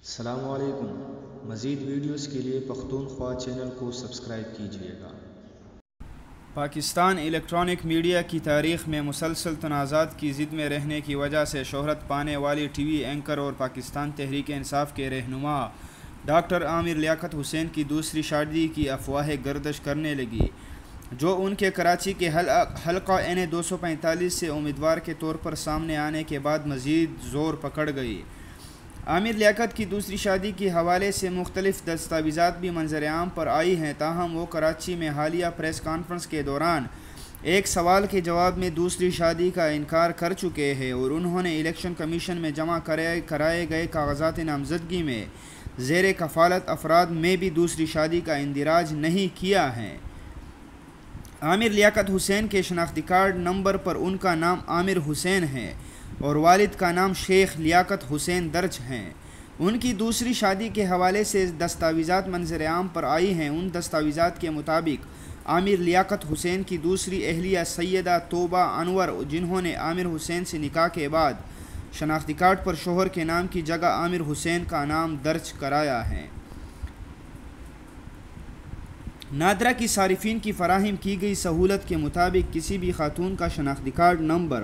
السلام علیکم۔ مزید ویڈیوز کے لیے پختونخوا چینل کو سبسکرائب کیجیے گا۔ پاکستان الیکٹرانک میڈیا کی تاریخ میں مسلسل تنازعات کی ضد میں رہنے کی وجہ سے شہرت پانے والی ٹی وی اینکر اور پاکستان تحریک انصاف کے رہنما ڈاکٹر عامر لیاقت حسین کی دوسری شادی کی افواہیں گردش کرنے لگی، جو ان کے کراچی کے حلقہ این 245 سے امیدوار کے طور پر سامنے آنے کے بعد مزید زور پکڑ گئی۔ عامر لیاقت کی دوسری شادی کے حوالے سے مختلف دستاویزات بھی منظر عام پر آئی ہیں، تاہم وہ کراچی میں حالیہ پریس کانفرنس کے دوران ایک سوال کے جواب میں دوسری شادی کا انکار کر چکے ہیں اور انہوں نے الیکشن کمیشن میں جمع کرائے گئے کاغذات نامزدگی میں زیر کفالت افراد میں بھی دوسری شادی کا اندراج نہیں کیا ہے۔ عامر لیاقت حسین کے شناختی کارڈ نمبر پر ان کا نام عامر حسین ہے اور والد کا نام شیخ لیاقت حسین درج ہیں۔ ان کی دوسری شادی کے حوالے سے دستاویزات منظر عام پر آئی ہیں۔ ان دستاویزات کے مطابق عامر لیاقت حسین کی دوسری اہلیہ سیدہ توبہ انور، جنہوں نے عامر حسین سے نکاح کے بعد شناختی کارڈ پر شوہر کے نام کی جگہ عامر حسین کا نام درج کرایا ہے۔ نادرا کی صارفین کی فراہم کی گئی سہولت کے مطابق کسی بھی خاتون کا شناختی کارڈ نمبر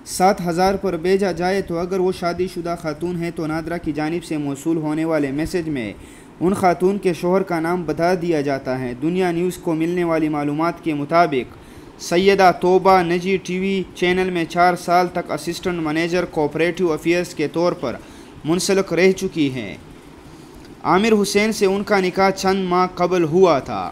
7000 پر بھیجا جائے تو اگر وہ شادی شدہ خاتون ہے تو نادرا کی جانب سے موصول ہونے والے میسج میں ان خاتون کے شوہر کا نام بتا دیا جاتا ہے۔ دنیا نیوز کو ملنے والی معلومات کے مطابق سیدہ توبہ نجی ٹی وی چینل میں 4 سال تک اسسٹنٹ منیجر کوآپریٹو افیئرز کے طور پر منسلک رہ چکی ہیں۔ عامر حسین سے ان کا نکاح چند ماہ قبل ہوا تھا۔